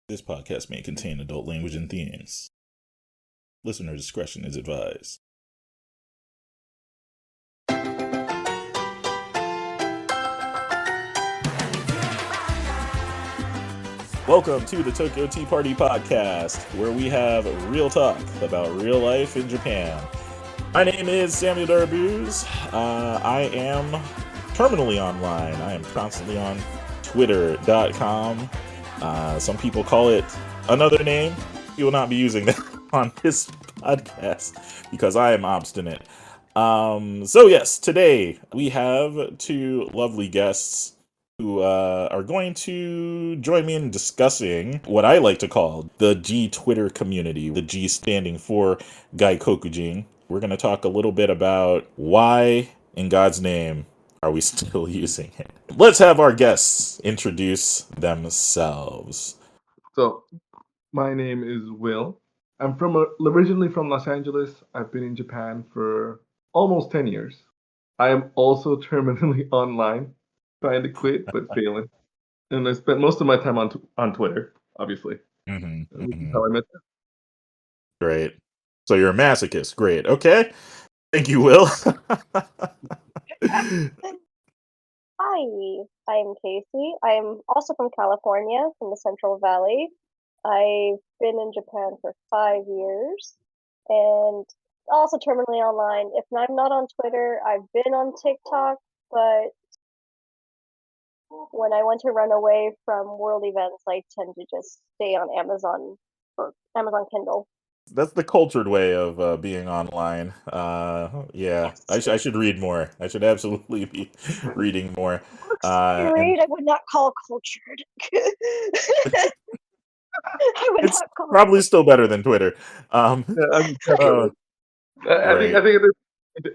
This podcast may contain adult language and themes. Listener discretion is advised. Welcome to the Tokyo Tea Party Podcast, where we have real talk about real life in Japan. My name is Samuel Darabuz. I am terminally online. I am constantly on Twitter.com. Some people call it another name. We will not be using that on this podcast because I am obstinate. So yes, today we have two lovely guests who are going to join me in discussing what I like to call the G Twitter community, the G standing for Gaikokujin. We're going to talk a little bit about why, in God's name, are we still using it. Let's have our guests introduce themselves. So, my name is Will. I'm originally from Los Angeles. I've been in Japan for almost 10 years. I am also terminally online, trying to quit but failing. And I spent most of my time on Twitter, obviously, which is how I met them. Great. So you're a masochist. Great. Okay. Thank you, Will. Hi, I'm Casey. I'm also from California, from the Central Valley. I've been in Japan for 5 years and also terminally online. If I'm not on Twitter, I've been on TikTok, but when I want to run away from world events, I tend to just stay on Amazon or Amazon Kindle. That's the cultured way of being online. Yeah, Yes. I should read more. I should absolutely be reading more. Books I read, I would not call cultured. I would It's not call probably still better than Twitter. Yeah, I mean, Oh, I think great.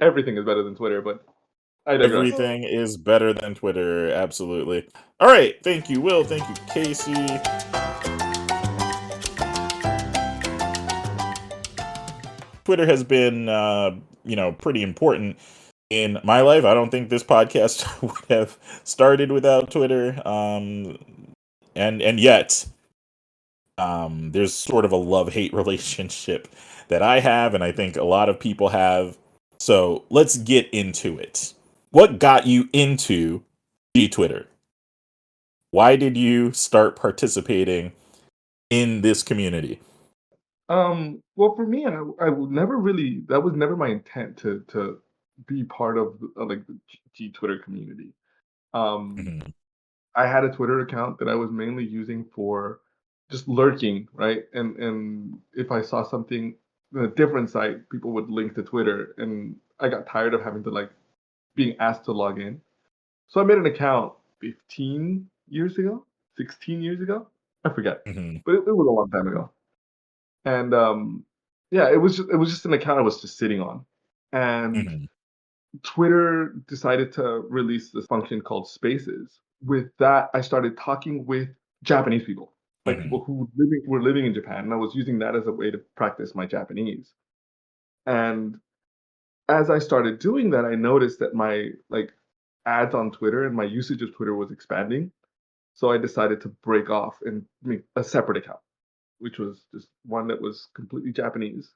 everything is better than Twitter, but I digress. Everything is better than Twitter. Absolutely. All right. Thank you, Will. Thank you, Casey. Twitter has been, pretty important in my life. I don't think this podcast would have started without Twitter. And yet, there's sort of a love-hate relationship that I have, and I think a lot of people have. So let's get into it. What got you into Twitter? Why did you start participating in this community? Well, for me, I would never really. That was never my intent to be part of like the G Twitter community. Um, Mhm. I had a Twitter account that I was mainly using for just lurking, right? And if I saw something in a different site, people would link to Twitter, and I got tired of having to like being asked to log in. So I made an account 15 years ago, 16 years ago. I forget, Mhm. but it was a long time ago. And yeah, it was just an account I was just sitting on. And Mhm. Twitter decided to release this function called Spaces. With that, I started talking with Japanese people, like Mhm. people who were living in Japan, and I was using that as a way to practice my Japanese. And as I started doing that, I noticed that my like ads on Twitter and my usage of Twitter was expanding. So I decided to break off and make a separate account, which was just one that was completely Japanese,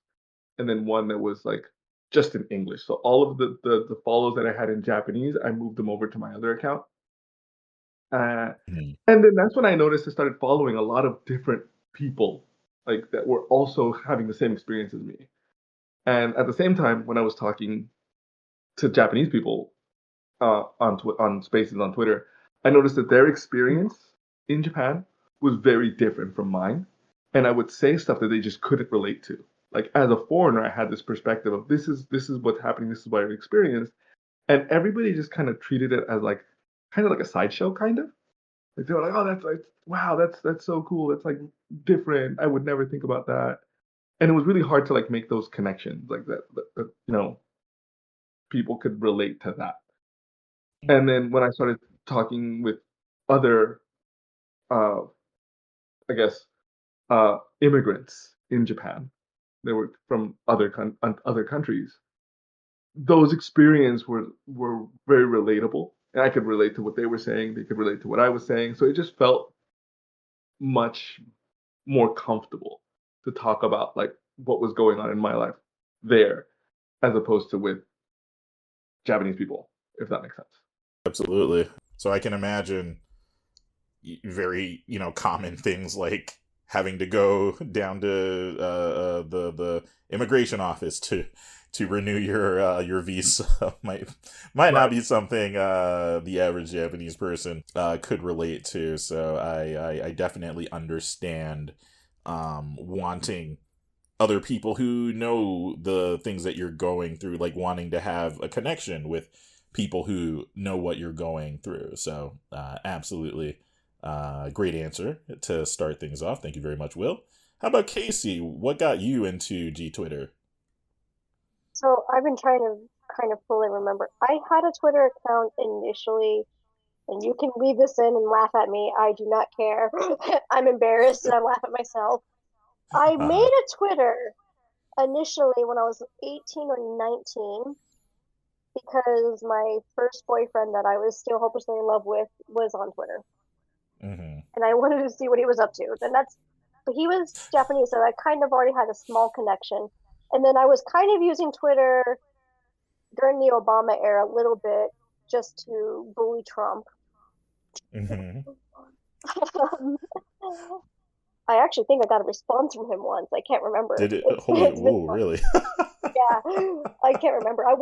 and then one that was like just in English. So all of the follows that I had in Japanese, I moved them over to my other account. Uh, Mhm. and then that's when I noticed I started following a lot of different people like that were also having the same experience as me. And at the same time, when I was talking to Japanese people on Spaces on Twitter, I noticed that their experience in Japan was very different from mine, and I would say stuff that they just couldn't relate to. Like as a foreigner, I had this perspective of this is what's happening, this is what I've experienced, and everybody just kind of treated it as like kind of like a sideshow, kind of like they were like, oh, that's like wow, that's so cool, that's like different. I would never think about that, and it was really hard to like make those connections like that people could relate to that. And then when I started talking with other, uh, I guess, immigrants in Japan, they were from other countries. Those experiences were very relatable, and I could relate to what they were saying. They could relate to what I was saying. So it just felt much. more comfortable to talk about like what was going on in my life there, as opposed to with Japanese people, if that makes sense. Absolutely. So I can imagine very, common things like having to go down to the immigration office to renew your visa might not be something the average Japanese person could relate to. So I definitely understand wanting other people who know the things that you're going through, like wanting to have a connection with people who know what you're going through. So absolutely great answer to start things off. Thank you very much, Will. How about Casey? What got you into G Twitter? So I've been trying to kind of fully remember. I had a Twitter account initially, and you can leave this in and laugh at me. I do not care. I'm embarrassed and I laugh at myself. I made Uh-huh. a Twitter initially when I was 18 or 19 because my first boyfriend that I was still hopelessly in love with was on Twitter. Mm-hmm. And I wanted to see what he was up to. But he was Japanese, so I kind of already had a small connection. And then I was kind of using Twitter during the Obama era a little bit just to bully Trump. Mm-hmm. I actually think I got a response from him once. I can't remember. Did it? It's, Holy, it's been whoa, really? yeah. I can't remember. I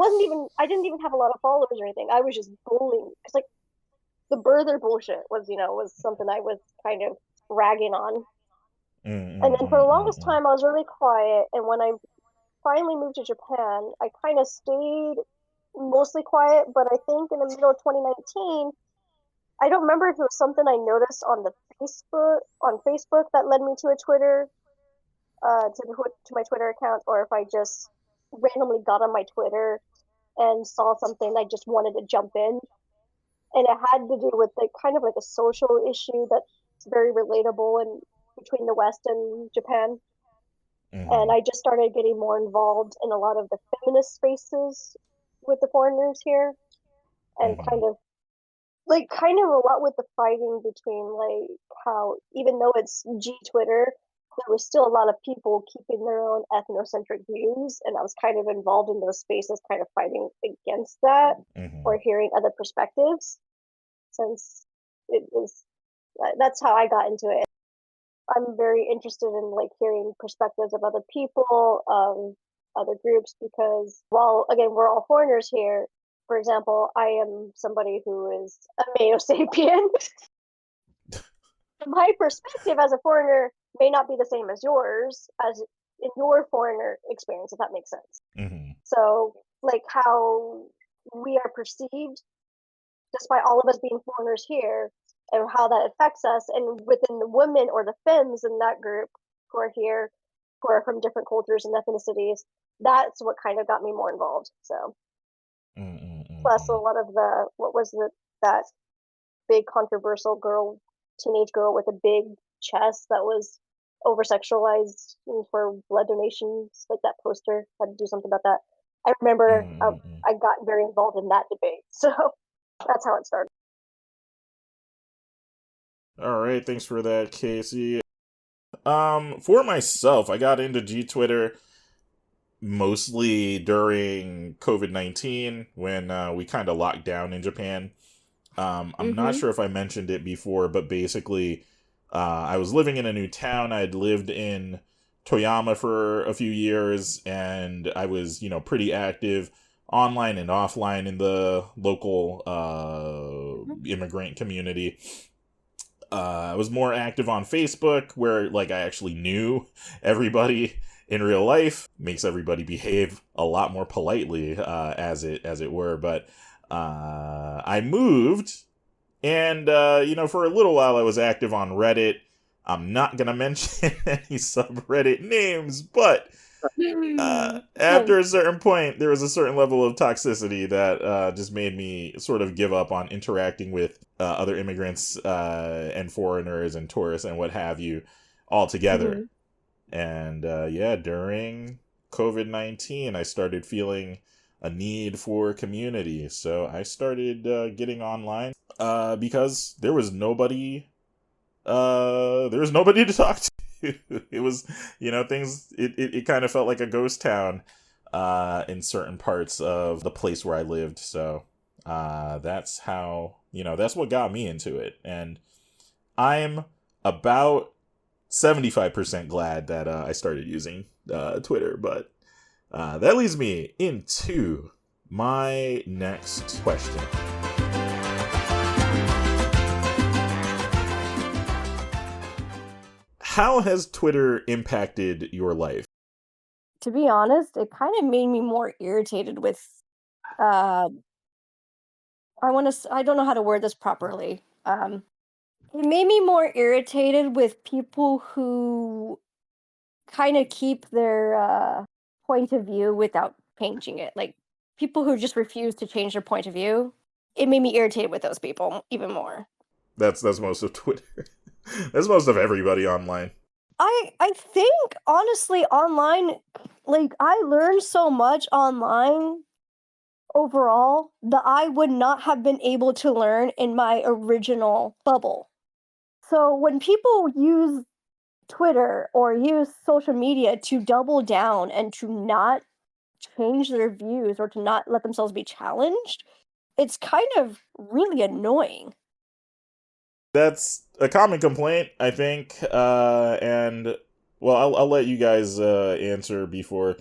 didn't even have a lot of followers or anything. I was just bullying because like the birther bullshit was something I was kind of ragging on. And then for the longest Mm-mm-mm-mm-mm. time I was really quiet. And when I finally moved to Japan, I kind of stayed mostly quiet. But I think in the middle of 2019, I don't remember if it was something I noticed on Facebook that led me to a Twitter to my Twitter account, or if I just randomly got on my Twitter and saw something I just wanted to jump in, and it had to do with like kind of like a social issue that's very relatable and between the West and Japan. And Mm-hmm. I just started getting more involved in a lot of the feminist spaces with the foreigners here, and Mm-hmm. kind of a lot with the fighting between like how even though it's G Twitter, there was still a lot of people keeping their own ethnocentric views, and I was kind of involved in those spaces, kind of fighting against that Mm-hmm. or hearing other perspectives. Since it was that's how I got into it. I'm very interested in like hearing perspectives of other people, other groups, because while again we're all foreigners here. For example, I am somebody who is a Mayo sapien. My perspective as a foreigner may not be the same as yours as in your foreigner experience, if that makes sense. Mm-hmm. So, like how we are perceived, despite all of us being foreigners here, and how that affects us, and within the women or the femmes in that group who are here, who are from different cultures and ethnicities, that's what kind of got me more involved. So, plus a Mm-mm-mm-mm. lot of the what was that big controversial teenage girl with a big chest that was over sexualized for blood donations, like that poster had to do something about that. I remember Mm-mm-mm. I got very involved in that debate, so that's how it started. All right, thanks for that, Casey. For myself, I got into G Twitter mostly during COVID-19 when we kind of locked down in Japan. I'm not Mm-hmm. sure if I mentioned it before, but basically, I was living in a new town. I had lived in Toyama for a few years, and I was, pretty active online and offline in the local immigrant community. I was more active on Facebook, where like I actually knew everybody in real life. Makes everybody behave a lot more politely, as it were. But I moved, and for a little while I was active on Reddit. I'm not gonna mention any subreddit names, but after a certain point, there was a certain level of toxicity that just made me sort of give up on interacting with other immigrants and foreigners and tourists and what have you altogether. Mm-hmm. And yeah, during COVID-19, I started feeling a need for community. So I started getting online because there was nobody to talk to. It was, things, it kind of felt like a ghost town in certain parts of the place where I lived. So that's how, that's what got me into it. And I'm about 75% glad that I started using Twitter. But that leads me into my next question. How has Twitter impacted your life? To be honest, it kind of made me more irritated with uh I don't know how to word this properly. It made me more irritated with people who kind of keep their point of view without changing it. Like people who just refuse to change their point of view. It made me irritated with those people even more. That's most of Twitter. That's most of everybody online. I think honestly online, like I learned so much online overall that I would not have been able to learn in my original bubble. So when people use Twitter or use social media to double down and to not change their views or to not let themselves be challenged, it's kind of really annoying. That's a common complaint, I think. And well, I'll let you guys answer before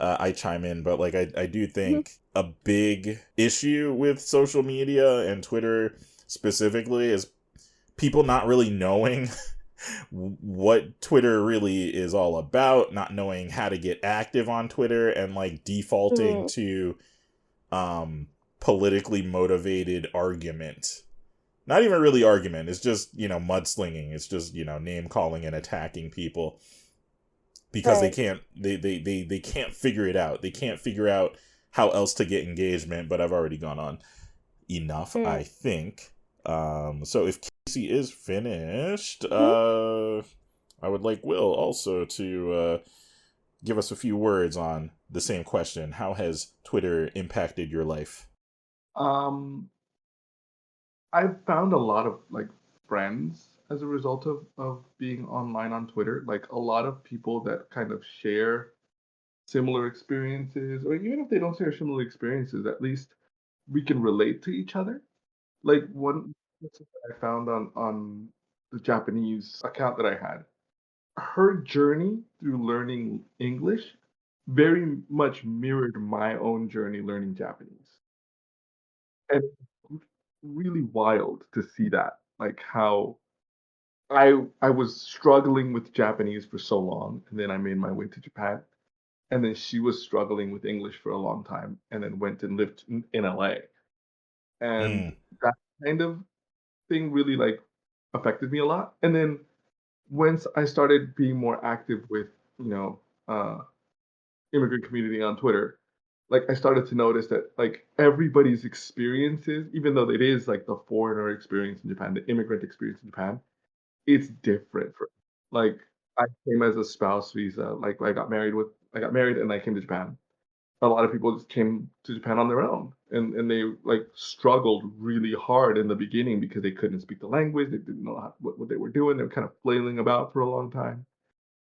I chime in. But like, I do think a big issue with social media and Twitter specifically is people not really knowing what Twitter really is all about, not knowing how to get active on Twitter, and like defaulting to politically motivated argument. Not even really argument. It's just, mudslinging. It's just, name calling and attacking people because Right. they can't figure it out. They can't figure out how else to get engagement, but I've already gone on enough, I think. So if Casey is finished, I would like Will also to give us a few words on the same question. How has Twitter impacted your life? I've found a lot of like friends as a result of being online on Twitter. Like a lot of people that kind of share similar experiences, or even if they don't share similar experiences, at least we can relate to each other. Like one person that I found on the Japanese account that I had, her journey through learning English very much mirrored my own journey learning Japanese. And it's really wild to see that, like how I was struggling with Japanese for so long, and then I made my way to Japan, and then she was struggling with English for a long time, and then went and lived in LA, and Mm, that kind of thing really like affected me a lot. And then once I started being more active with you know uh, immigrant community on Twitter, like I started to notice that like everybody's experiences, even though it is like the foreigner experience in Japan, the immigrant experience in Japan, it's different for like I came as a spouse visa. Like I got married and I came to Japan. A lot of people just came to Japan on their own, and they like struggled really hard in the beginning because they couldn't speak the language. They didn't know what they were doing. They were kind of flailing about for a long time.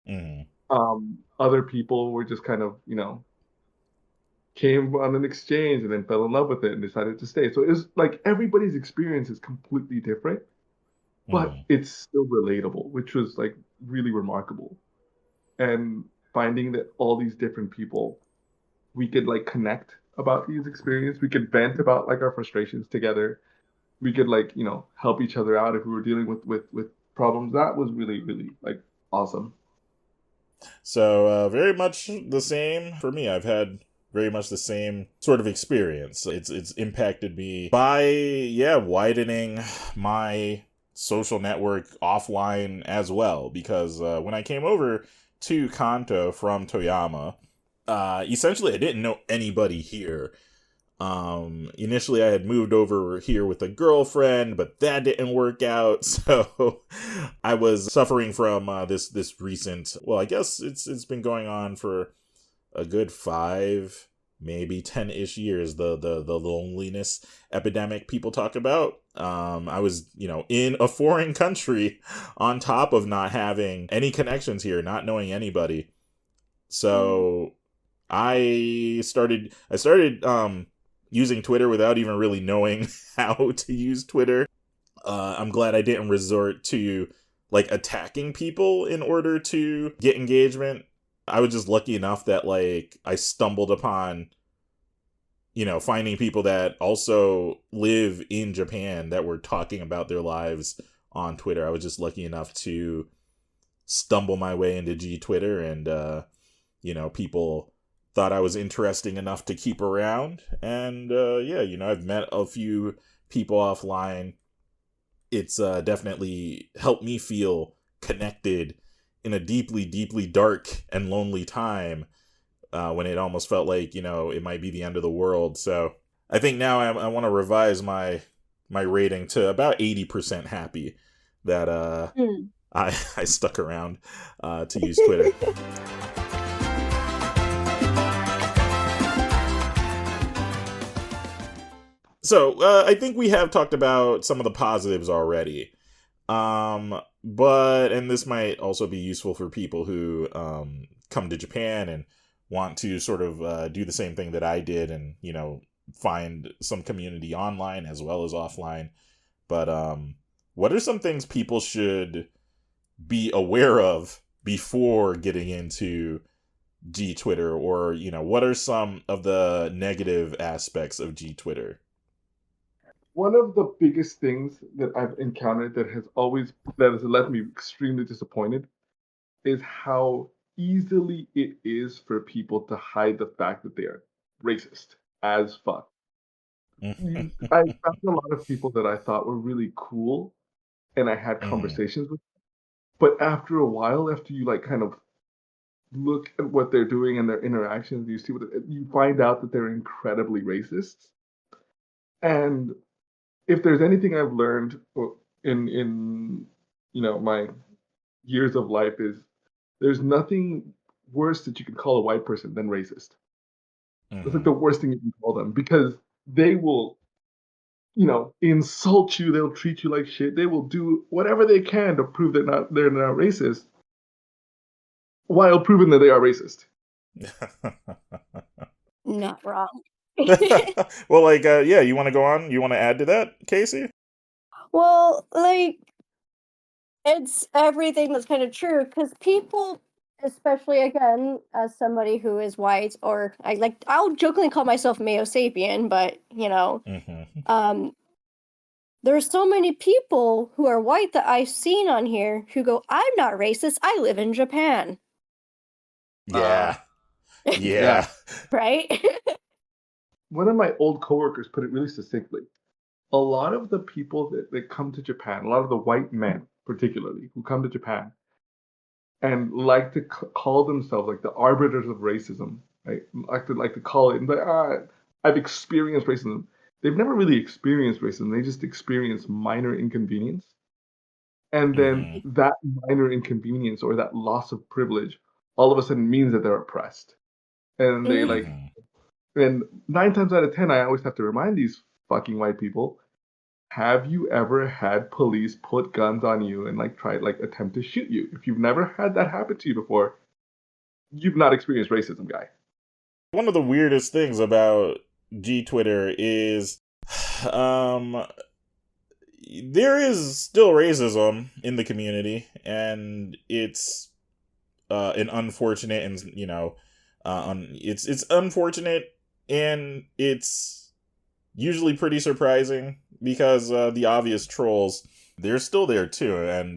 mm, Other people were just kind of came on an exchange and then fell in love with it and decided to stay. So it's like everybody's experience is completely different, but mm. it's still relatable, which was like really remarkable. And finding that all these different people, we could like connect about these experiences. We could vent about like our frustrations together. We could like, help each other out if we were dealing with problems. That was really, really like awesome. So very much the same for me. I've had very much the same sort of experience. It's impacted me by widening my social network offline as well, because when I came over to Kanto from Toyama, essentially I didn't know anybody here. Initially I had moved over here with a girlfriend, but that didn't work out. So I was suffering from this recent, well, I guess it's been going on for a good 5, maybe 10-ish years, the loneliness epidemic people talk about. I was, in a foreign country on top of not having any connections here, not knowing anybody. So I started using Twitter without even really knowing how to use Twitter. I'm glad I didn't resort to like attacking people in order to get engagement. I was just lucky enough that like I stumbled upon, finding people that also live in Japan that were talking about their lives on Twitter. I was just lucky enough to stumble my way into G Twitter, and people thought I was interesting enough to keep around. And I've met a few people offline. It's definitely helped me feel connected in a deeply, deeply dark and lonely time when it almost felt like, it might be the end of the world. So I think now I want to revise my rating to about 80% happy that I stuck around to use Twitter. So I think we have talked about some of the positives already. And this might also be useful for people who come to Japan and want to sort of do the same thing that I did and, find some community online as well as offline. But what are some things people should be aware of before getting into G Twitter? Or, what are some of the negative aspects of G Twitter? One of the biggest things that I've encountered that has left me extremely disappointed is how easily it is for people to hide the fact that they are racist as fuck. I found a lot of people that I thought were really cool and I had conversations with, but after a while, after you like kind of look at what they're doing and their interactions, you find out that they're incredibly racist. And if there's anything I've learned in my years of life, is there's nothing worse that you can call a white person than racist. It's like the worst thing you can call them, because they will, insult you. They'll treat you like shit. They will do whatever they can to prove they're not racist, while proving that they are racist. Not wrong. Well, you want to go on? You want to add to that, Casey? Well, it's everything that's kind of true, because people, especially again, as somebody who is white, or I'll jokingly call myself Mayo Sapien, but there's so many people who are white that I've seen on here who go, "I'm not racist. I live in Japan." Yeah. Yeah. Right? One of my old coworkers put it really succinctly. A lot of the people that come to Japan, a lot of the white men particularly, who come to Japan and like to call themselves like the arbiters of racism, right? Like to call it, and I've experienced racism. They've never really experienced racism. They just experience minor inconvenience. And then that minor inconvenience or that loss of privilege all of a sudden means that they're oppressed. And they and 9 times out of 10, I always have to remind these fucking white people, have you ever had police put guns on you and attempt to shoot you? If you've never had that happen to you before, you've not experienced racism, guy. One of the weirdest things about G Twitter is there is still racism in the community, and it's an unfortunate and it's unfortunate, and it's usually pretty surprising because the obvious trolls, they're still there too, and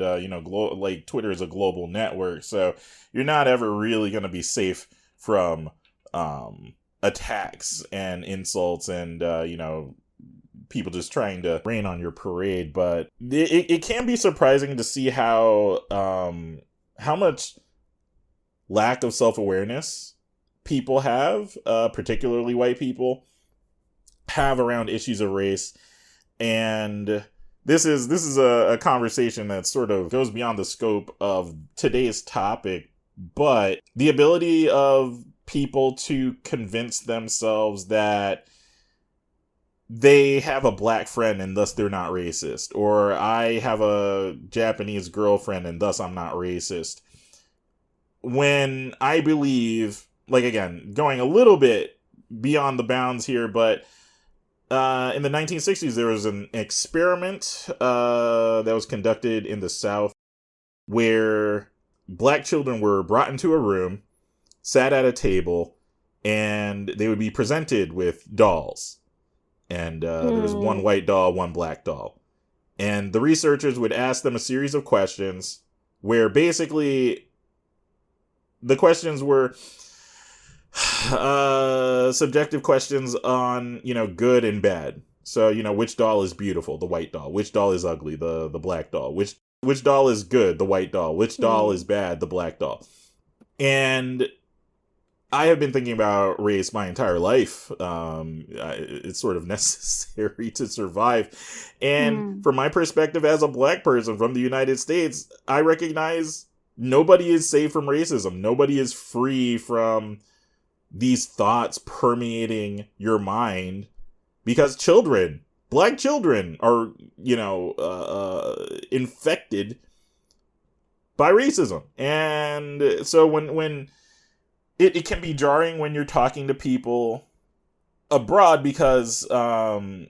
Twitter is a global network, so you're not ever really going to be safe from attacks and insults and people just trying to rain on your parade. But it can be surprising to see how much lack of self-awareness people have, particularly white people, have around issues of race. And this is a conversation that sort of goes beyond the scope of today's topic, but the ability of people to convince themselves that they have a black friend and thus they're not racist, or I have a Japanese girlfriend and thus I'm not racist. When I believe, like, again, going a little bit beyond the bounds here, but in the 1960s, there was an experiment that was conducted in the South where black children were brought into a room, sat at a table, and they would be presented with dolls. And there was one white doll, one black doll. And the researchers would ask them a series of questions where basically the questions were subjective questions on, good and bad. So, which doll is beautiful? The white doll. Which doll is ugly? The black doll. Which doll is good? The white doll. Which doll is bad? The black doll. And I have been thinking about race my entire life. It's sort of necessary to survive. And from my perspective as a black person from the United States, I recognize nobody is safe from racism. Nobody is free from these thoughts permeating your mind because black children are, infected by racism. And so when it can be jarring when you're talking to people abroad because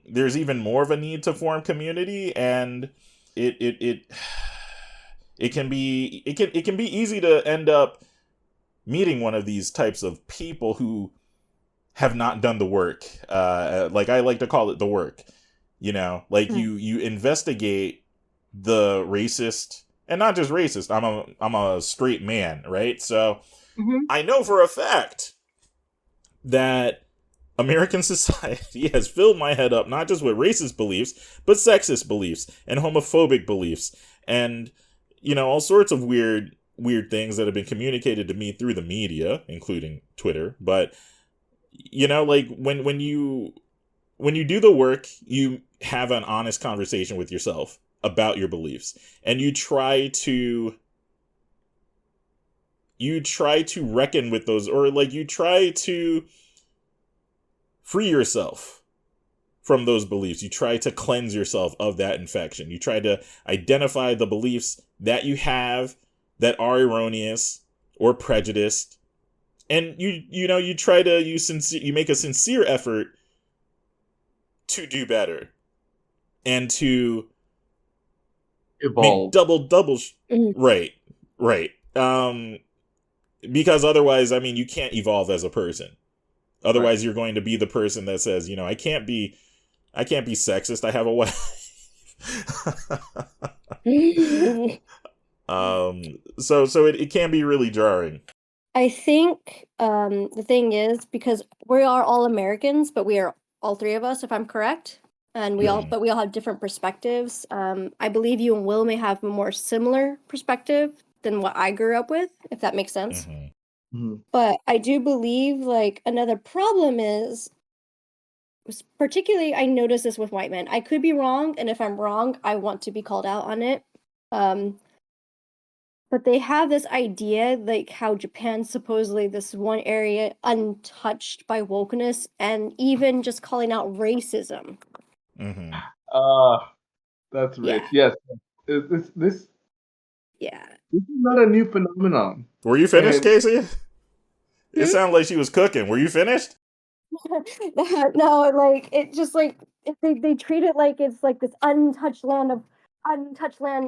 there's even more of a need to form community, and it can be easy to end up meeting one of these types of people who have not done the work. Like I like to call it the work, you investigate the racist, and not just racist. I'm a straight man, right? So I know for a fact that American society has filled my head up, not just with racist beliefs, but sexist beliefs and homophobic beliefs and, all sorts of weird things that have been communicated to me through the media, including Twitter. But, like when you do the work, you have an honest conversation with yourself about your beliefs, and you try to reckon with those, or you try to free yourself from those beliefs. You try to cleanse yourself of that infection. You try to identify the beliefs that you have that are erroneous or prejudiced. And you make a sincere effort to do better and to evolve. Double. Right. Because otherwise, you can't evolve as a person. Otherwise, you're going to be the person that says, I can't be sexist. I have a wife. So it can be really jarring. I think the thing is, because we are all Americans, but we are all three of us, if I'm correct, and we all have different perspectives. I believe you and Will may have a more similar perspective than what I grew up with, if that makes sense. But I do believe another problem is, particularly I notice this with white men. I could be wrong, and if I'm wrong, I want to be called out on it. But they have this idea, how Japan's supposedly this one area untouched by wokeness, and even just calling out racism. That's rich. Yeah. Yes. This is not a new phenomenon. Were you finished, Casey? It sounded like she was cooking. Were you finished? No, it just they treat it like it's this untouched land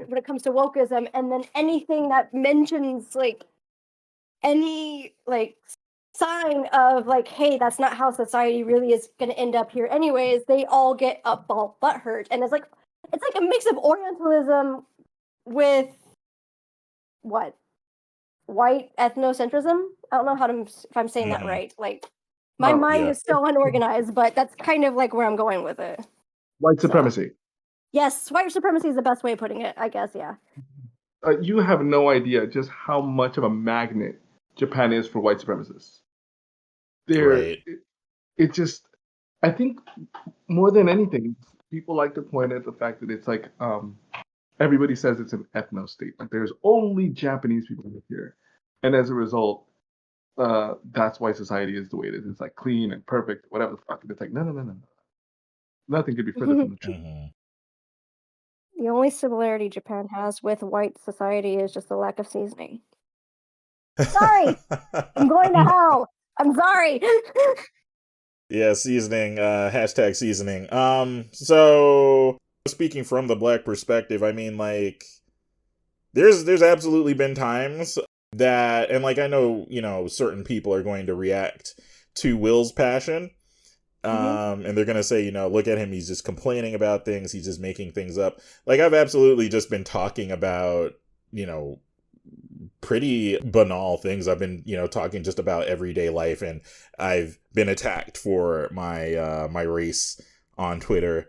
when it comes to wokeism, and then anything that mentions any sign of hey, that's not how society really is going to end up here anyways, they all get all butthurt. And it's a mix of Orientalism with what? White ethnocentrism? I don't know if I'm saying that right. My mind is so unorganized, but that's kind of where I'm going with it. White supremacy. Yes, white supremacy is the best way of putting it, I guess, yeah. You have no idea just how much of a magnet Japan is for white supremacists. It just, I think more than anything, people like to point at the fact that it's everybody says it's an ethno state. There's only Japanese people here. And as a result, that's why society is the way it is. It's like clean and perfect, whatever the fuck. And it's like, no. Nothing could be further from the truth. Mhm. The only similarity Japan has with white society is just the lack of seasoning. Sorry, I'm going to hell. I'm sorry. Yeah, seasoning, hashtag seasoning. So speaking from the black perspective, I mean, like, there's absolutely been times that, and like, I know, you know, certain people are going to react to Will's passion. And they're gonna say, you know, look at him, he's just complaining about things, he's just making things up. Like, I've absolutely just been talking about, you know, pretty banal things. I've been, you know, talking just about everyday life, and I've been attacked for my my race on Twitter.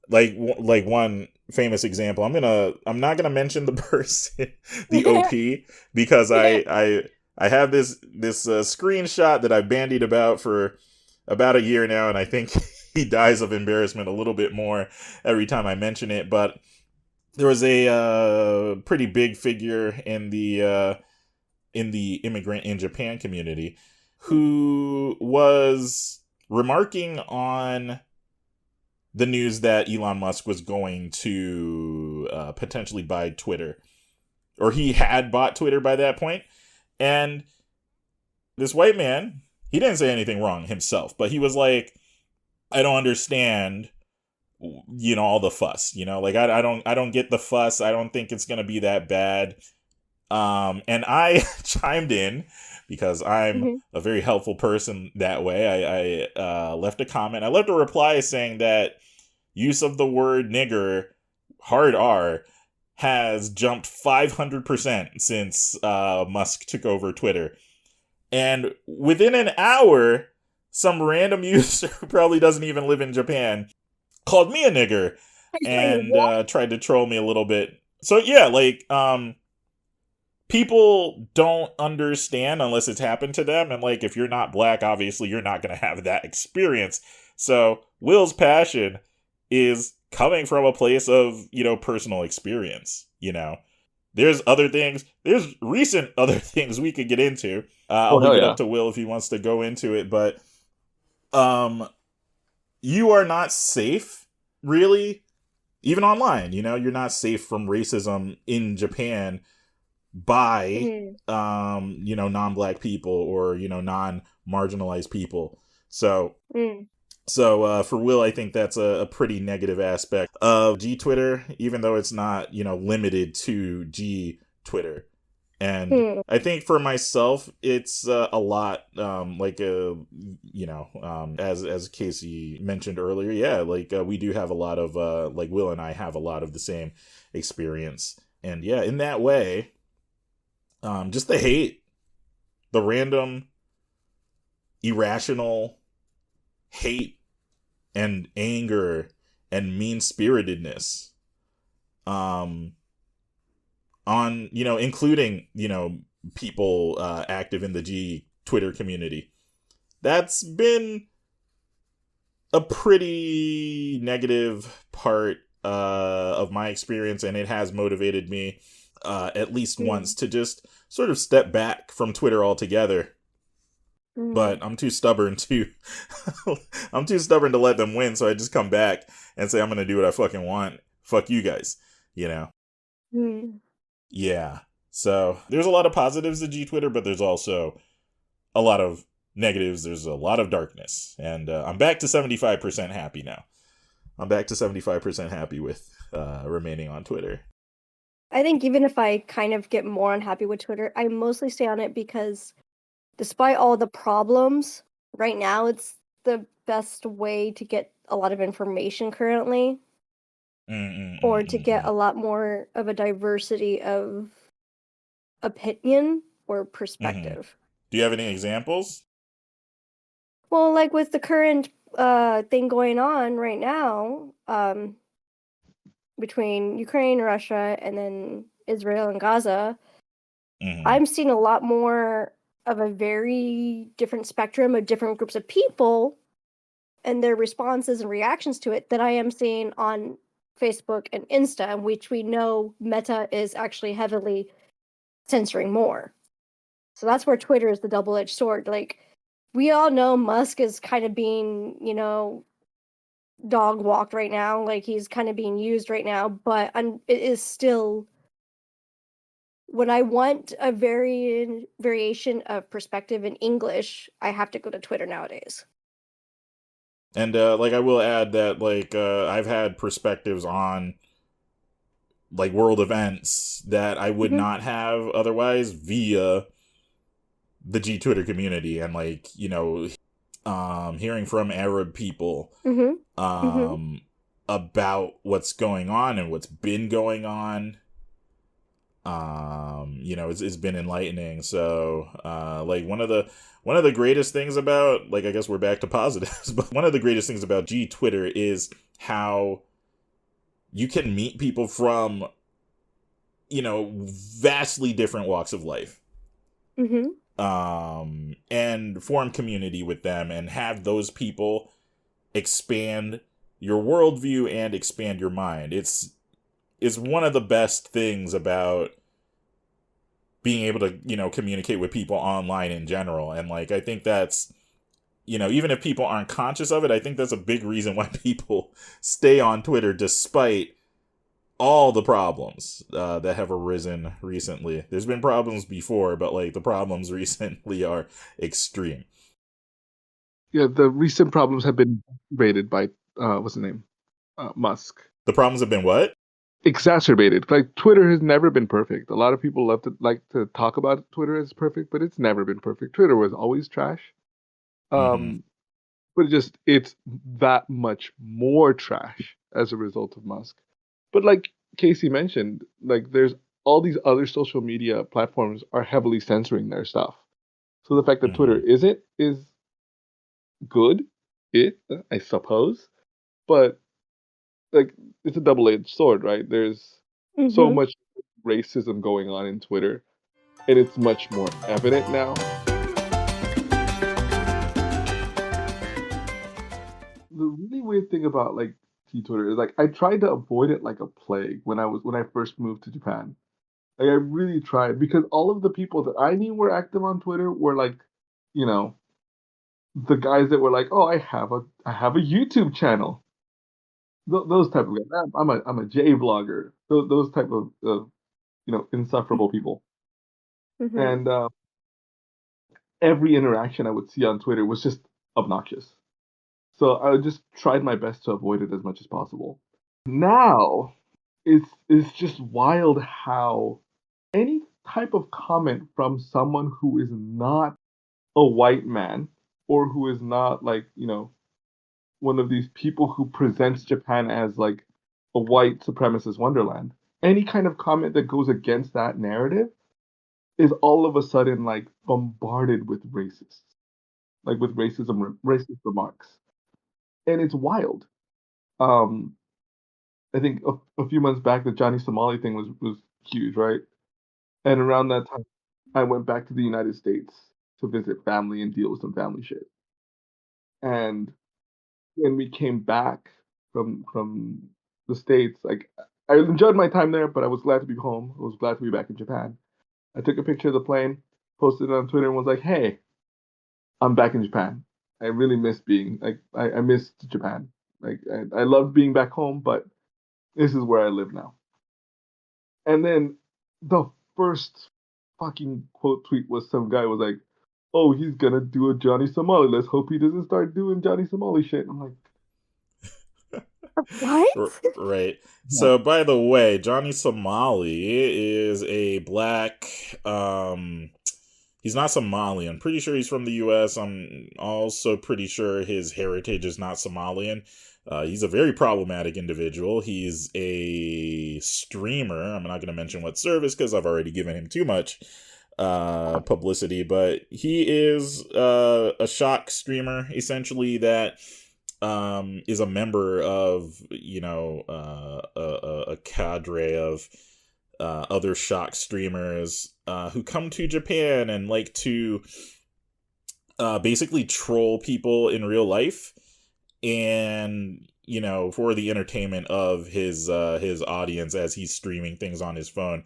Like one famous example, I'm not gonna mention the person, the OP, because I have this screenshot that I've bandied about for about a year now, and I think he dies of embarrassment a little bit more every time I mention it. But there was a pretty big figure in the immigrant in Japan community who was remarking on the news that Elon Musk was going to potentially buy Twitter, or he had bought Twitter by that point. And this white man, he didn't say anything wrong himself, but he was like, I don't understand, you know, all the fuss, you know, like, I don't get the fuss. I don't think it's going to be that bad. And I chimed in because I'm a very helpful person that way. I left a comment. I left a reply saying that use of the word nigger, hard R, has jumped 500% since Musk took over Twitter. And within an hour, some random user who probably doesn't even live in Japan called me a nigger and tried to troll me a little bit. So yeah, like, people don't understand unless it's happened to them. And like, if you're not black, obviously you're not going to have that experience. So Will's passion is coming from a place of, you know, personal experience, you know. There's recent other things we could get into. I'll leave it up to Will if he wants to go into it, but you are not safe, really, even online. You know, you're not safe from racism in Japan by, you know, non-black people or, you know, non-marginalized people. So, for Will, I think that's a pretty negative aspect of G Twitter, even though it's not, you know, limited to G Twitter. And I think for myself, it's a lot, like, you know, as Casey mentioned earlier, yeah, like, we do have a lot of, like, Will and I have a lot of the same experience. And yeah, in that way, just the hate, the random, irrational hate and anger and mean-spiritedness, on, you know, including, you know, people active in the G Twitter community. That's been a pretty negative part of my experience, and it has motivated me at least once to just sort of step back from Twitter altogether. But I'm too stubborn to let them win, so I just come back and say I'm gonna do what I fucking want. Fuck you guys, you know. Yeah. So there's a lot of positives to G Twitter, but there's also a lot of negatives. There's a lot of darkness, and I'm back to 75% happy now. I'm back to 75% happy with remaining on Twitter. I think even if I kind of get more unhappy with Twitter, I mostly stay on it because despite all the problems, right now it's the best way to get a lot of information currently. Or to get a lot more of a diversity of opinion or perspective. Do you have any examples? Well, like with the current thing going on right now, between Ukraine, Russia, and then Israel and Gaza, I'm seeing a lot more of a very different spectrum of different groups of people and their responses and reactions to it that I am seeing on Facebook and Insta, which we know Meta is actually heavily censoring more. So that's where Twitter is the double-edged sword. Like, we all know Musk is kind of being, dog walked right now. Like, he's kind of being used right now, but it is still, when I want a variation of perspective in English, I have to go to Twitter nowadays. And like, I will add that, like, I've had perspectives on, like, world events that I would not have otherwise via the G Twitter community, and, like, hearing from Arab people about what's going on and what's been going on. It's been enlightening. So, like, one of the greatest things about, like, I guess we're back to positives, but one of the greatest things about G Twitter is how you can meet people from, vastly different walks of life. And form community with them and have those people expand your worldview and expand your mind. It's one of the best things about being able to, communicate with people online in general. And, like, I think that's, even if people aren't conscious of it, I think that's a big reason why people stay on Twitter despite all the problems that have arisen recently. There's been problems before, but, like, the problems recently are extreme. Yeah, the recent problems have been rated by, what's the name? Musk. The problems have been what? Exacerbated. Like, Twitter has never been perfect. A lot of people like to talk about Twitter as perfect, but it's never been perfect. Twitter was always trash. But it's that much more trash as a result of Musk. But like Casey mentioned, like, there's all these other social media platforms are heavily censoring their stuff. So the fact that Twitter isn't is good, I suppose. But, like, it's a double-edged sword, right? There's so much racism going on in Twitter, and it's much more evident now. The really weird thing about, like, Twitter is, like, I tried to avoid it like a plague when I first moved to Japan. Like, I really tried, because all of the people that I knew were active on Twitter were, like, the guys that were like, "Oh, I have a YouTube channel." Those type of guys. I'm a J vlogger. Those type of insufferable people. And every interaction I would see on Twitter was just obnoxious. So I just tried my best to avoid it as much as possible. Now, it's just wild how any type of comment from someone who is not a white man, or who is not, like, one of these people who presents Japan as, like, a white supremacist wonderland, any kind of comment that goes against that narrative is all of a sudden, like, bombarded with racist remarks. And it's wild. I think a few months back, the Johnny Somali thing was huge, right? And around that time, I went back to the United States to visit family and deal with some family shit. And when we came back from the States, like, I enjoyed my time there, but I was glad to be home. I was glad to be back in Japan. I took a picture of the plane, posted it on Twitter, and was like, "Hey, I'm back in Japan. I really miss being, like, I missed Japan. Like, I loved being back home, but this is where I live now." And then the first fucking quote tweet was some guy was like, "Oh, he's gonna do a Johnny Somali. Let's hope he doesn't start doing Johnny Somali shit." I'm like, what? Right. So, by the way, Johnny Somali is a black, he's not Somalian. Pretty sure he's from the US. I'm also pretty sure his heritage is not Somalian. He's a very problematic individual. He's a streamer. I'm not going to mention what service because I've already given him too much publicity, but he is a shock streamer, essentially, that is a member of, a cadre of other shock streamers who come to Japan and like to basically troll people in real life, and for the entertainment of his audience as he's streaming things on his phone.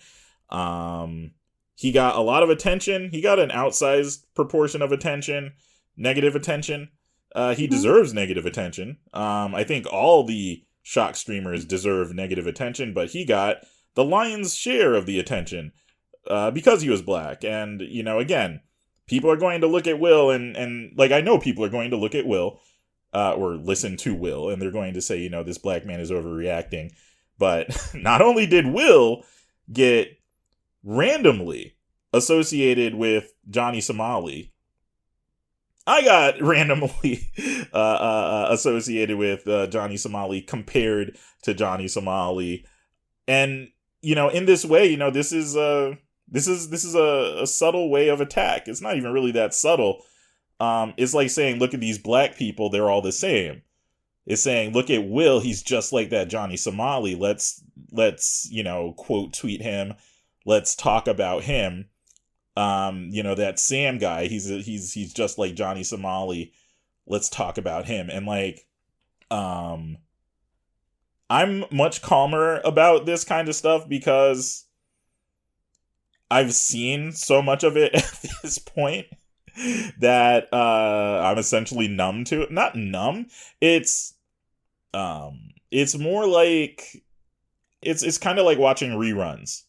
He got a lot of attention. He got an outsized proportion of attention, negative attention. He deserves negative attention. I think all the shock streamers deserve negative attention, but he got the lion's share of the attention because he was black. And, again, people are going to look at Will and like, I know people are going to look at Will or listen to Will, and they're going to say, this black man is overreacting. But not only did Will get randomly associated with Johnny Somali, I got randomly associated with Johnny Somali compared to Johnny Somali. And, in this way, this is a subtle way of attack. It's not even really that subtle. It's like saying, look at these black people, they're all the same. It's saying, look at Will, he's just like that Johnny Somali. Let's quote tweet him. Let's talk about him. That Sam guy, he's just like Johnny Somali. Let's talk about him. And I'm much calmer about this kind of stuff because I've seen so much of it at this point that I'm essentially numb to it. Not numb. It's more like it's kind of like watching reruns,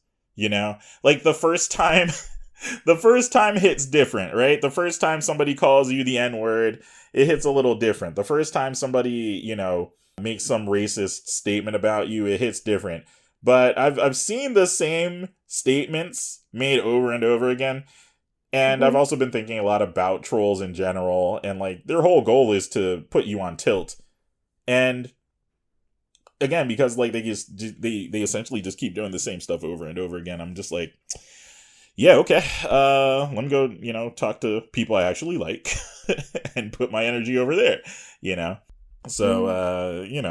Like the first time hits different, right? The first time somebody calls you the N-word, it hits a little different. The first time somebody, makes some racist statement about you, it hits different. But I've seen the same statements made over and over again. And I've also been thinking a lot about trolls in general, and their whole goal is to put you on tilt. And again, because they essentially just keep doing the same stuff over and over again, I'm just like, yeah, okay. Let me go, talk to people I actually like and put my energy over there, So,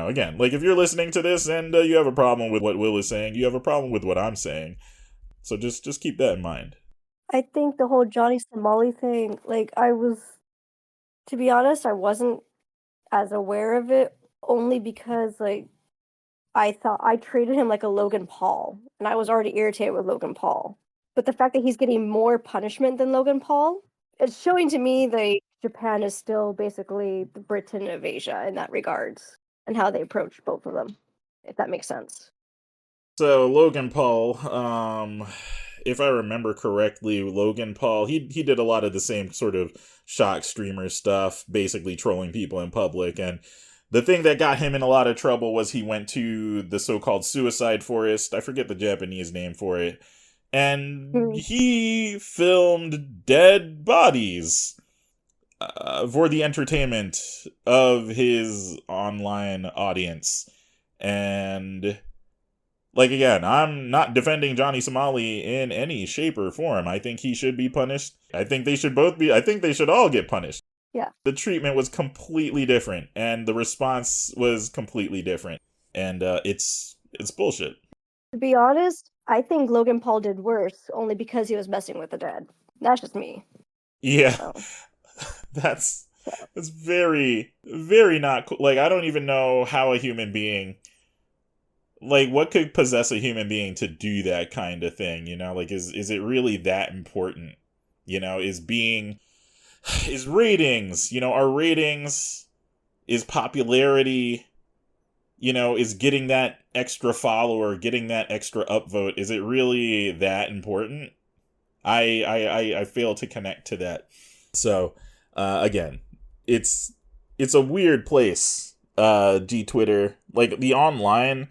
again, if you're listening to this and you have a problem with what Will is saying, you have a problem with what I'm saying. So just keep that in mind. I think the whole Johnny Somali thing, to be honest, I wasn't as aware of it only because, I thought I treated him like a Logan Paul, and I was already irritated with Logan Paul. But the fact that he's getting more punishment than Logan Paul, it's showing to me that Japan is still basically the Britain of Asia in that regards, and how they approach both of them, if that makes sense. So Logan Paul, if I remember correctly, Logan Paul, he did a lot of the same sort of shock streamer stuff, basically trolling people in public. And the thing that got him in a lot of trouble was he went to the so-called suicide forest. I forget the Japanese name for it. And he filmed dead bodies for the entertainment of his online audience. And again, I'm not defending Johnny Somali in any shape or form. I think he should be punished. I think they should all get punished. Yeah. The treatment was completely different, and the response was completely different. And it's bullshit. To be honest, I think Logan Paul did worse only because he was messing with the dead. That's just me. Yeah. So. That's very, very not cool. I don't even know how a human being, what could possess a human being to do that kind of thing, is it really that important? Is ratings, our ratings, is popularity, is getting that extra follower, getting that extra upvote, is it really that important? I fail to connect to that. So, again, it's a weird place, Twitter, the online,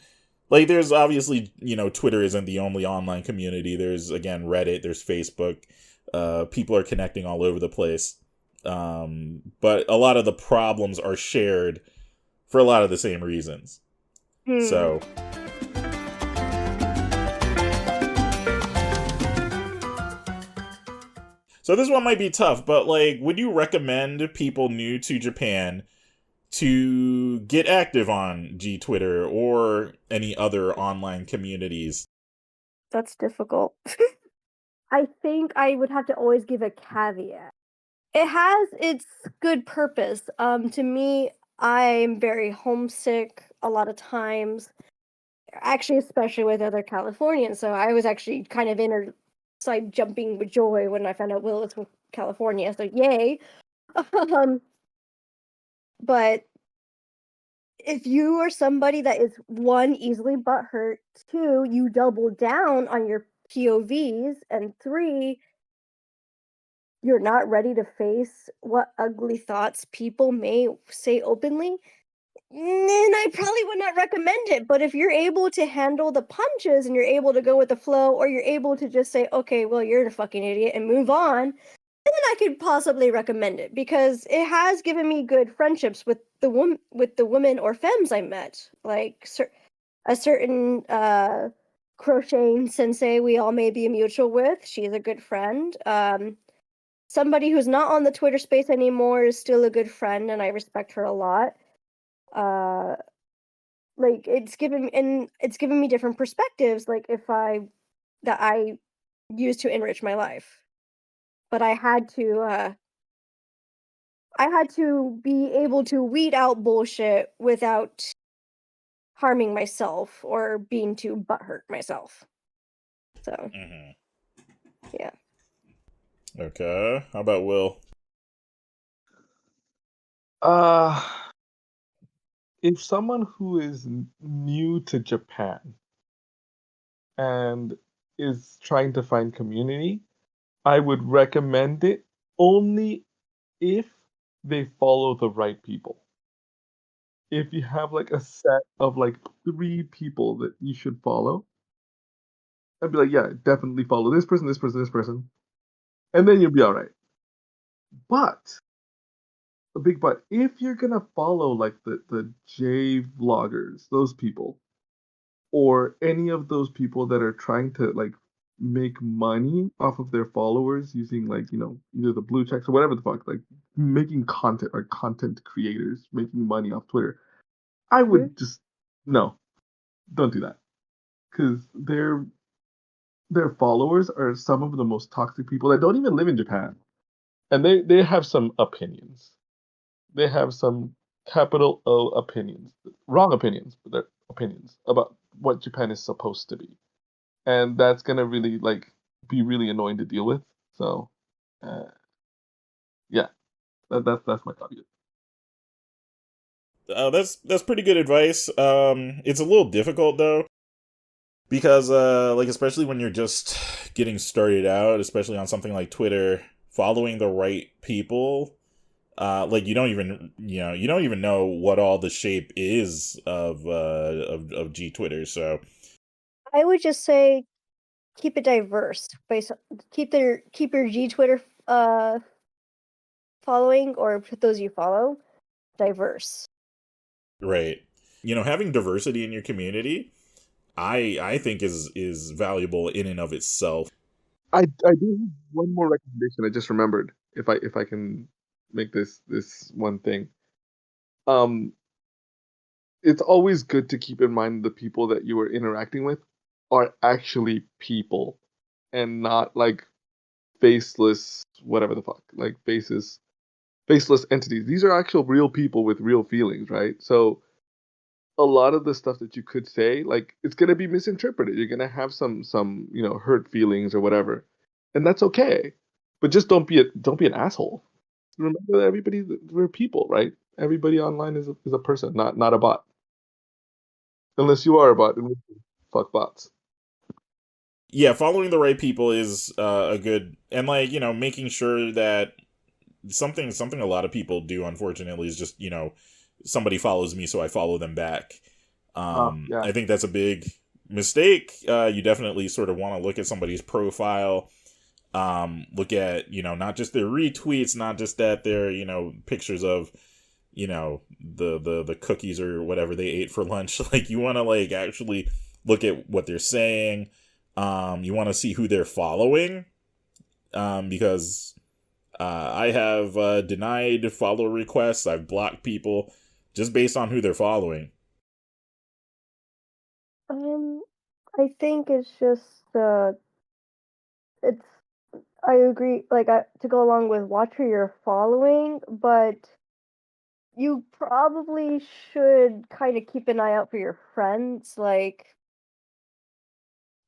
there's obviously, Twitter isn't the only online community. There's, again, Reddit, there's Facebook, people are connecting all over the place. But a lot of the problems are shared for a lot of the same reasons. So this one might be tough, but would you recommend people new to Japan to get active on Twitter or any other online communities? That's difficult. I think I would have to always give a caveat. It has its good purpose. To me, I'm very homesick a lot of times, actually, especially with other Californians. So I was actually kind of side jumping with joy when I found out Will was from California. So yay. But if you are somebody that is, one, easily butthurt, two, you double down on your POVs, and three, you're not ready to face what ugly thoughts people may say openly, then I probably would not recommend it. But if you're able to handle the punches and you're able to go with the flow, or you're able to just say, okay, well, you're a fucking idiot and move on, then I could possibly recommend it, because it has given me good friendships with the women or femmes I met. Like a certain crocheting sensei we all may be mutual with. She's a good friend. Somebody who's not on the Twitter space anymore is still a good friend, and I respect her a lot. Like it's given me different perspectives, like that I use to enrich my life. But I had to be able to weed out bullshit without harming myself or being too butthurt myself. So, yeah. Okay. How about Will? If someone who is new to Japan and is trying to find community, I would recommend it only if they follow the right people. If you have like a set of like 3 people that you should follow, I'd be like, yeah, definitely follow this person, this person, this person, and then you'll be all right. But a big but, if you're gonna follow like the J vloggers, those people, or any of those people that are trying to like make money off of their followers using like, either the blue checks or whatever the fuck, like making content, like content creators making money off Twitter, I would just no, don't do that, because their followers are some of the most toxic people that don't even live in Japan, and they have some opinions. They have some capital O opinions, wrong opinions, but they're opinions about what Japan is supposed to be, and that's gonna really like be really annoying to deal with. So, yeah, that's my thought. That's pretty good advice. It's a little difficult though, because like especially when you're just getting started out, especially on something like Twitter, following the right people, like you don't even know what all the shape is of G Twitter. So I would just say keep it diverse. Keep your G Twitter following, or those you follow, diverse. right, having diversity in your community, I think is valuable in and of itself. I do have one more recommendation I just remembered. If I can make this one thing. It's always good to keep in mind the people that you are interacting with are actually people and not like faceless whatever the fuck, like faceless entities. These are actual real people with real feelings, right? So a lot of the stuff that you could say, like, it's gonna be misinterpreted. You're gonna have some hurt feelings or whatever, and that's okay. But just don't be an asshole. Remember that we're people, right? Everybody online is a person, not a bot. Unless you are a bot, and fuck bots. Yeah, following the right people is a good, and like making sure that something a lot of people do, unfortunately, is just somebody follows me, so I follow them back. Yeah. I think that's a big mistake. You definitely sort of want to look at somebody's profile, look at not just their retweets, not just that they're pictures of the cookies or whatever they ate for lunch. Like you want to like actually look at what they're saying. You want to see who they're following, because I have denied follow requests. I've blocked people just based on who they're following. I think it's just it's. I agree. Like to go along with watch who you're following, but you probably should kind of keep an eye out for your friends. Like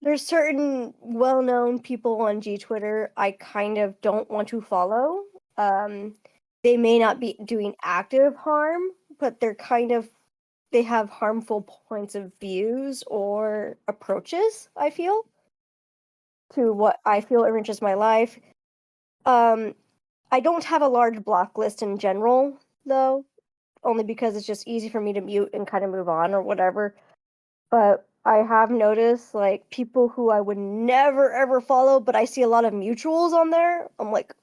there's certain well-known people on G Twitter I kind of don't want to follow. They may not be doing active harm, but they have harmful points of views or approaches, I feel, to what I feel enriches my life. I don't have a large block list in general, though, only because it's just easy for me to mute and kind of move on or whatever. But I have noticed, like, people who I would never ever follow, but I see a lot of mutuals on there. I'm like,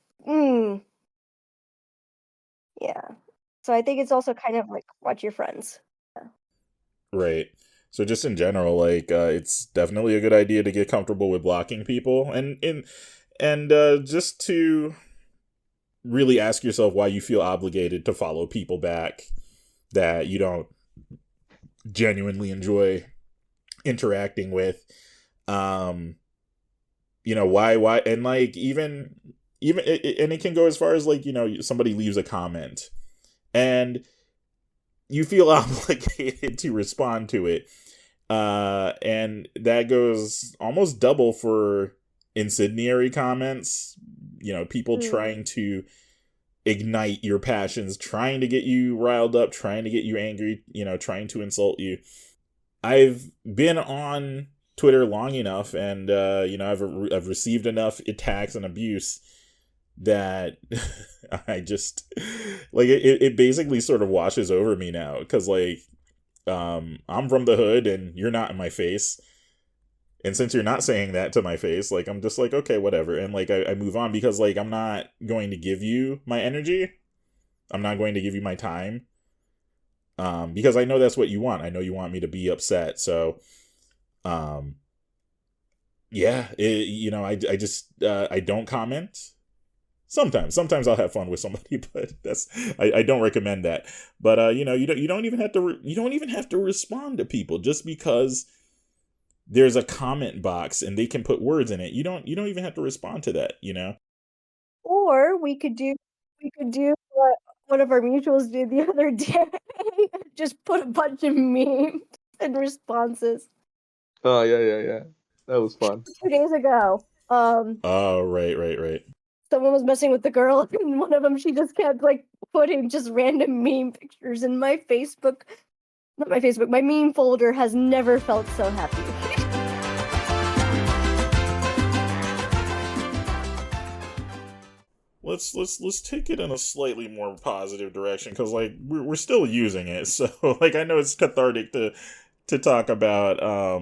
yeah. So I think it's also kind of like, watch your friends. Right. So just in general, like, it's definitely a good idea to get comfortable with blocking people, and just to really ask yourself why you feel obligated to follow people back that you don't genuinely enjoy interacting with. Why, and like even and it can go as far as like, somebody leaves a comment and you feel obligated to respond to it. And that goes almost double for incendiary comments, people trying to ignite your passions, trying to get you riled up, trying to get you angry, trying to insult you. I've been on Twitter long enough, and I've received enough attacks and abuse that I just like it basically sort of washes over me now, because like I'm from the hood and you're not in my face, and since you're not saying that to my face, like I'm just like, okay, whatever, and like I move on, because like I'm not going to give you my energy, I'm not going to give you my time, because I know that's what you want. I know you want me to be upset. So yeah, I just I don't comment. Sometimes I'll have fun with somebody, but I don't recommend that. But you don't even have to respond to people just because there's a comment box and they can put words in it. You don't even have to respond to that, Or we could do what one of our mutuals did the other day. Just put a bunch of memes and responses. Oh yeah. That was fun. 2 days ago. Oh, right. Someone was messing with the girl, and one of them, she just kept like putting just random meme pictures in my meme folder has never felt so happy. Let's take it in a slightly more positive direction, because like we're still using it, so like I know it's cathartic to talk about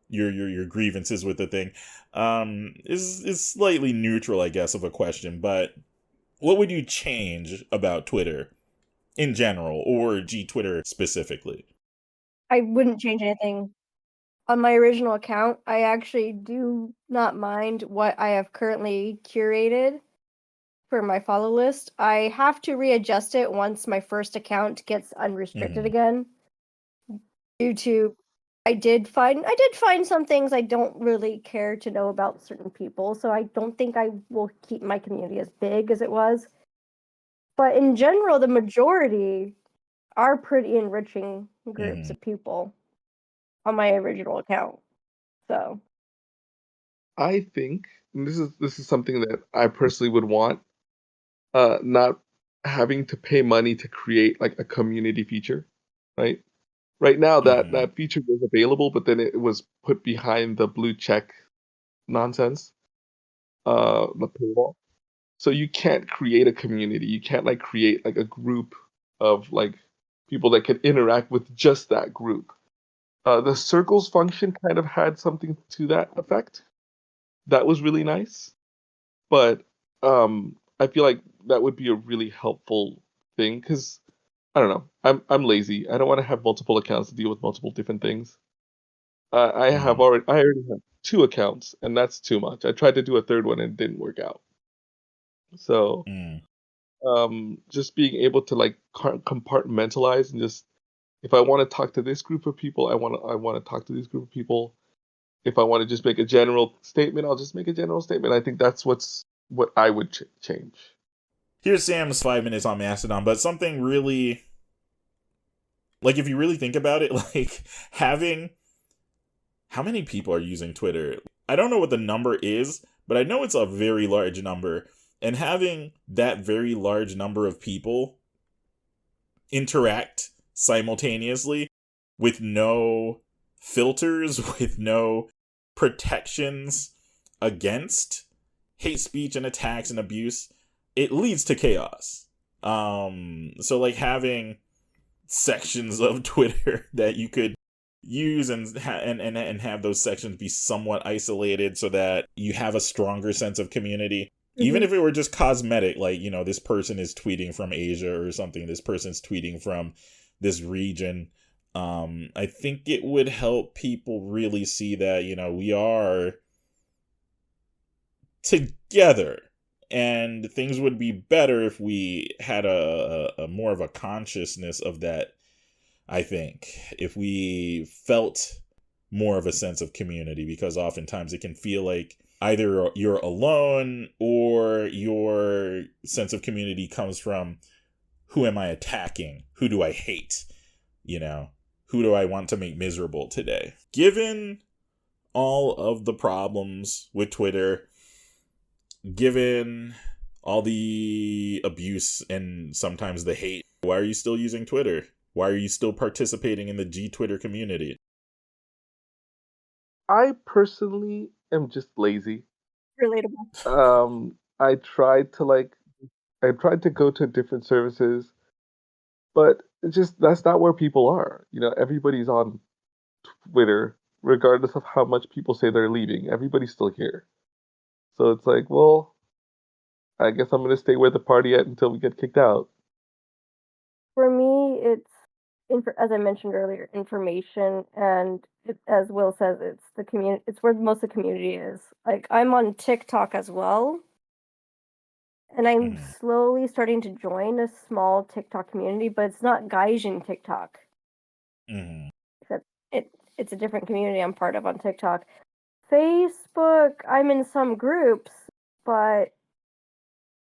your grievances with the thing. Is slightly neutral, I guess, of a question, but what would you change about Twitter in general, or G Twitter specifically? I wouldn't change anything. On my original account, I actually do not mind what I have currently curated for my follow list. I have to readjust it once my first account gets unrestricted again, due to I did find some things I don't really care to know about certain people, so I don't think I will keep my community as big as it was. But in general, the majority are pretty enriching groups of people on my original account. So I think and this is something that I personally would want, not having to pay money to create like a community feature, right? Right now that feature was available, but then it was put behind the blue check nonsense, the paywall. So you can't create a community. You can't like create like a group of like people that can interact with just that group. The circles function kind of had something to that effect. That was really nice, but I feel like that would be a really helpful thing because I don't know. I'm lazy. I don't want to have multiple accounts to deal with multiple different things. I already have 2 accounts, and that's too much. I tried to do a third one and it didn't work out. So just being able to like compartmentalize and just if I want to talk to this group of people, I want to talk to this group of people. If I want to just make a general statement, I'll just make a general statement. I think that's what I would change. Here's Sam's 5 minutes on Mastodon, but something really, like, if you really think about it, like having how many people are using Twitter? I don't know what the number is, but I know it's a very large number. And having that very large number of people interact simultaneously with no filters, with no protections against hate speech and attacks and abuse, it leads to chaos. So like having sections of Twitter that you could use and have those sections be somewhat isolated so that you have a stronger sense of community. Mm-hmm. Even if it were just cosmetic, like, you know, this person is tweeting from Asia or something, this person's tweeting from this region. I think it would help people really see that, you know, we are together, and things would be better if we had a more of a consciousness of that. I think if we felt more of a sense of community, because oftentimes it can feel like either you're alone or your sense of community comes from, who am I attacking? Who do I hate? You know, who do I want to make miserable today? Given all of the problems with Twitter, given all the abuse and sometimes the hate, why are you still using Twitter? Why are you still participating in the G-Twitter community? I personally am just lazy. Relatable. I tried to go to different services, but it's just, that's not where people are. You know, everybody's on Twitter, regardless of how much people say they're leaving. Everybody's still here. So it's like, well, I guess I'm going to stay where the party at until we get kicked out. For me, it's, as I mentioned earlier, information, and as Will says, it's the community. It's where most of the community is. Like, I'm on TikTok as well, and I'm slowly starting to join a small TikTok community, but it's not Gaijin TikTok. Except it's a different community I'm part of on TikTok. Facebook, I'm in some groups, but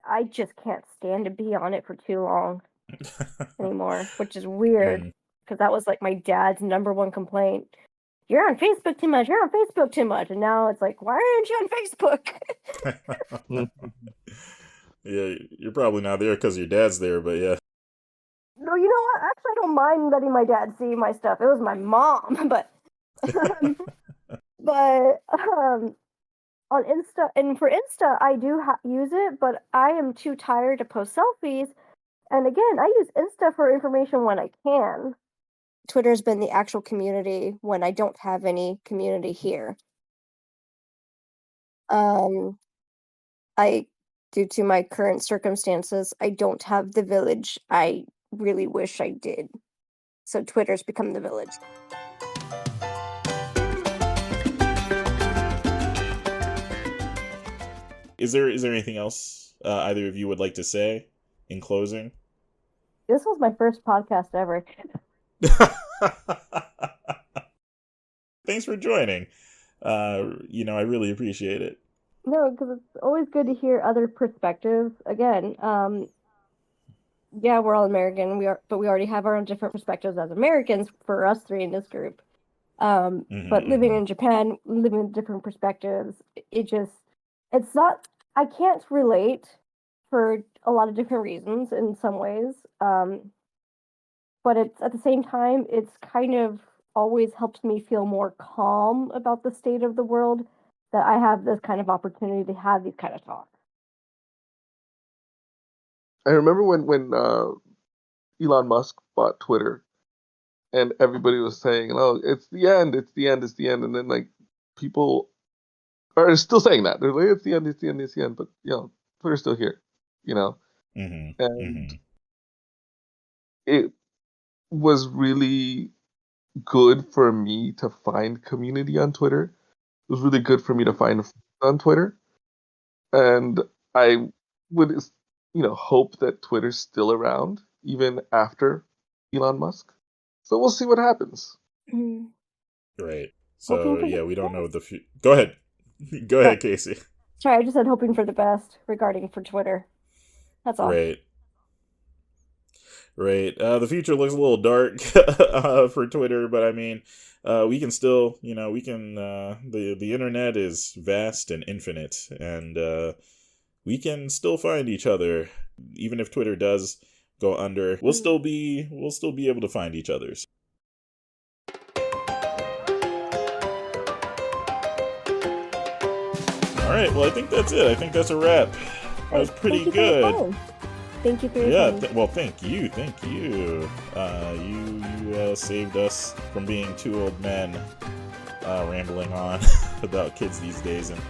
I just can't stand to be on it for too long anymore, which is weird, because that was like my dad's number one complaint. You're on Facebook too much, you're on Facebook too much. And now it's like, why aren't you on Facebook? Yeah, you're probably not there because your dad's there, but yeah. No, you know what? Actually, I don't mind letting my dad see my stuff. It was my mom, but on Insta, and for Insta, I do use it, but I am too tired to post selfies. And again, I use Insta for information when I can. Twitter's been the actual community when I don't have any community here. Due to my current circumstances, I don't have the village. I really wish I did. So Twitter's become the village. Is there anything else either of you would like to say in closing? This was my first podcast ever. Thanks for joining. I really appreciate it. No, because it's always good to hear other perspectives. Again, yeah, we're all American. But we already have our own different perspectives as Americans for us three in this group. But living in Japan, living with different perspectives, it's not. I can't relate for a lot of different reasons in some ways. But it's at the same time, it's kind of always helped me feel more calm about the state of the world, that I have this kind of opportunity to have these kind of talks. I remember when Elon Musk bought Twitter, and everybody was saying, "Oh, it's the end, it's the end, it's the end," and then like people are still saying that. They're like, "It's the end, it's the end, it's the end," but you know, Twitter's still here, you know, and it was really good for me to find community on Twitter. It was really good for me to find friends on Twitter, and I would, hope that Twitter's still around even after Elon Musk. So we'll see what happens. Right. So yeah, we don't know the future. Go ahead. Go ahead, Casey. Sorry, I just said hoping for the best regarding for Twitter. That's all. Right. Right. The future looks a little dark for Twitter, but I mean, we can still, the internet is vast and infinite, and we can still find each other. Even if Twitter does go under, we'll still be able to find each other. All right, well, I think that's it. I think that's a wrap. That was pretty good. Thank you for your time. Well, thank you. You saved us from being two old men rambling on about kids these days, and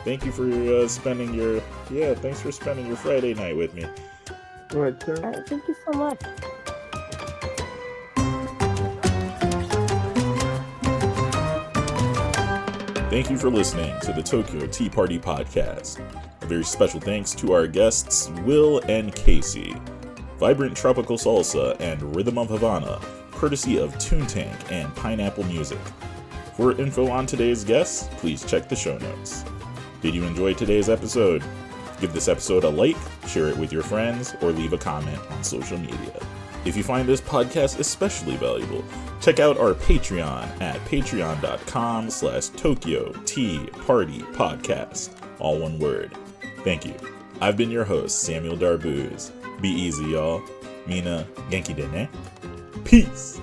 thank you for spending your Friday night with me. All right, sir. All right, thank you so much. Thank you for listening to the Tokyo Tea Party Podcast. A very special thanks to our guests, Will and Casey. Vibrant tropical salsa and Rhythm of Havana, courtesy of Toontank and Pineapple Music. For info on today's guests, please check the show notes. Did you enjoy today's episode? Give this episode a like, share it with your friends, or leave a comment on social media. If you find this podcast especially valuable, check out our Patreon at patreon.com/Tokyo Tea Party Podcast. All one word. Thank you. I've been your host, Samuel Darbuz. Be easy, y'all. Mina, genki de ne? Peace!